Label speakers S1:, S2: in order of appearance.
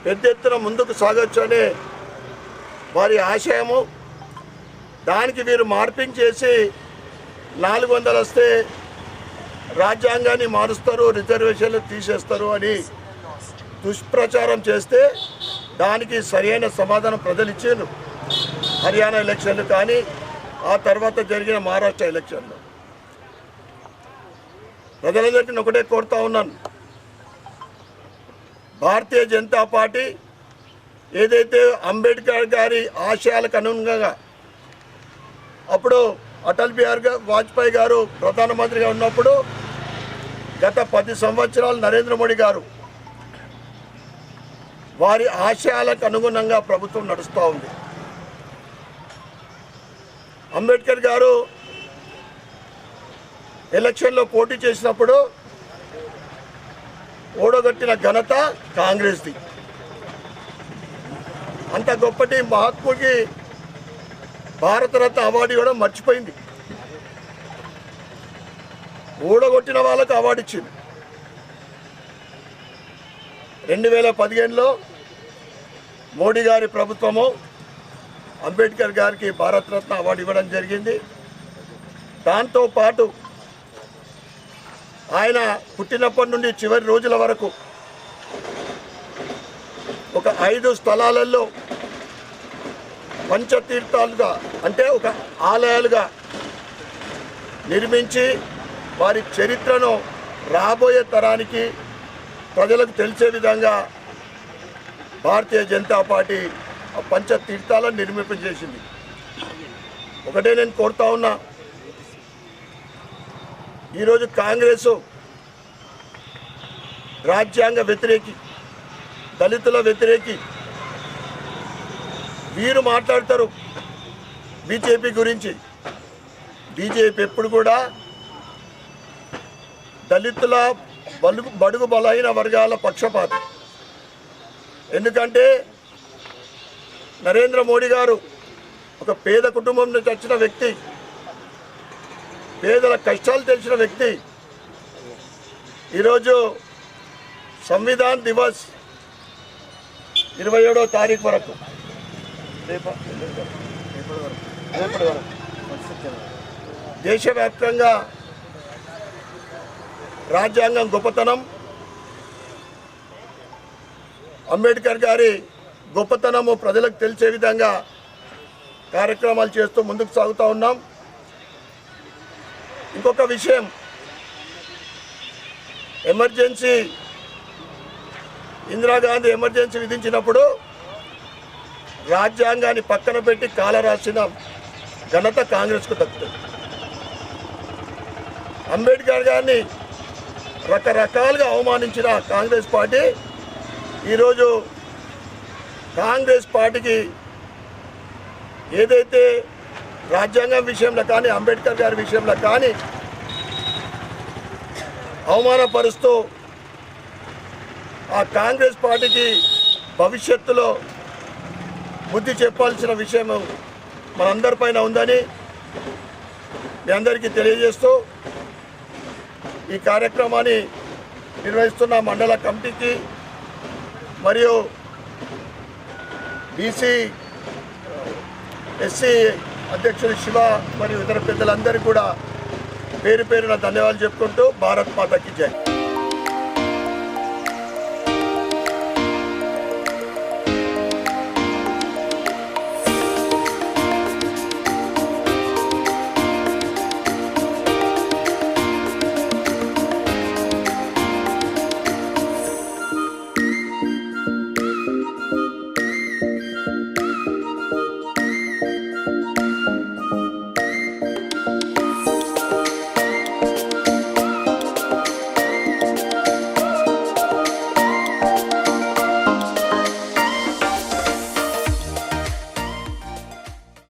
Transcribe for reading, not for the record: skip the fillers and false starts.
S1: పెద్ద ఎత్తున ముందుకు సాగొచ్చనే వారి ఆశయము. దానికి వీరు మార్పింగ్ చేసి 400 వస్తే రాజ్యాంగాన్ని మారుస్తారు, రిజర్వేషన్లు తీసేస్తారు అని దుష్ప్రచారం చేస్తే దానికి సరైన సమాధానం ప్రజలు ఇచ్చారు. హర్యానా ఎలక్షన్లు కానీ ఆ తర్వాత జరిగిన మహారాష్ట్ర ఎలక్షన్లు. ప్రజలందరికీ ఒకటే కోరుతా ఉన్నాను, భారతీయ జనతా పార్టీ ఏదైతే అంబేద్కర్ గారి ఆశయాలకు అనుగుణంగా అప్పుడు అటల్ బిహారీ వాజ్పేయి గారు ప్రధానమంత్రిగా ఉన్నప్పుడు గత 10 సంవత్సరాలు నరేంద్ర మోడీ గారు వారి ఆశయాలకు అనుగుణంగా ప్రభుత్వం నడుస్తూ ఉంది. అంబేద్కర్ గారు ఎలక్షన్లో పోటీ చేసినప్పుడు ఓడగొట్టిన ఘనత కాంగ్రెస్ది. అంత గొప్పటి మహాత్ముడికి భారతరత్న అవార్డు ఇవ్వడం మర్చిపోయింది. ఓడగొట్టిన వాళ్ళకు అవార్డు ఇచ్చింది. 2015లో మోడీ గారి ప్రభుత్వము అంబేద్కర్ గారికి భారతరత్న అవార్డు ఇవ్వడం జరిగింది. దాంతోపాటు ఆయన పుట్టినప్పటి నుండి చివరి రోజుల వరకు ఒక 5 స్థలాలలో పంచతీర్థాలుగా అంటే ఒక ఆలయాలుగా నిర్మించి వారి చరిత్రను రాబోయే తరానికి ప్రజలకు తెలిసే విధంగా భారతీయ జనతా పార్టీ ఆ పంచతీర్థాలను నిర్మింపజేసింది. ఒకటే నేను కోరుతా ఉన్నా, ఈరోజు కాంగ్రెస్ రాజ్యాంగ వ్యతిరేకి, దళితుల వ్యతిరేకి వీరు మాట్లాడతారు బీజేపీ గురించి. బీజేపీ ఎప్పుడు కూడా దళితుల బడుగు బలహీన వర్గాల పక్షపాతి. ఎందుకంటే నరేంద్ర మోడీ గారు ఒక పేద కుటుంబం నుంచి వచ్చిన వ్యక్తి, పేదల కష్టాలు తెలిసిన వ్యక్తి. ఈరోజు సంవిధాన్ దివస్ 27వ తారీఖు వరకు దేశవ్యాప్తంగా రాజ్యాంగం గొప్పతనం, అంబేద్కర్ గారి గొప్పతనము ప్రజలకు తెలిసే విధంగా కార్యక్రమాలు చేస్తూ ముందుకు సాగుతూ ఉన్నాం. ఇంకొక విషయం, ఎమర్జెన్సీ ఇందిరాగాంధీ ఎమర్జెన్సీ విధించినప్పుడు రాజ్యాంగాన్ని పక్కన పెట్టి కాల రాసిన ఘనత కాంగ్రెస్కు దక్కుతుంది. అంబేద్కర్ గారిని రకరకాలుగా అవమానించిన కాంగ్రెస్ పార్టీ ఈరోజు కాంగ్రెస్ పార్టీకి ఏదైతే రాజ్యాంగం విషయంలో కానీ అంబేద్కర్ గారి విషయంలో కానీ అవమానపరుస్తూ ఆ కాంగ్రెస్ పార్టీకి భవిష్యత్తులో బుద్ధి చెప్పాల్సిన విషయం మనందరిపైన ఉందని మీ అందరికీ తెలియజేస్తూ ఈ కార్యక్రమాన్ని నిర్వహిస్తున్న మండల కమిటీకి మరియు బీసీ ఎస్సీ అధ్యక్షుడు శివ మరియు ఇతర పెద్దలందరికీ కూడా పేరు పేరున ధన్యవాదాలు చెప్పుకుంటూ భారత్ మాతాకి జై.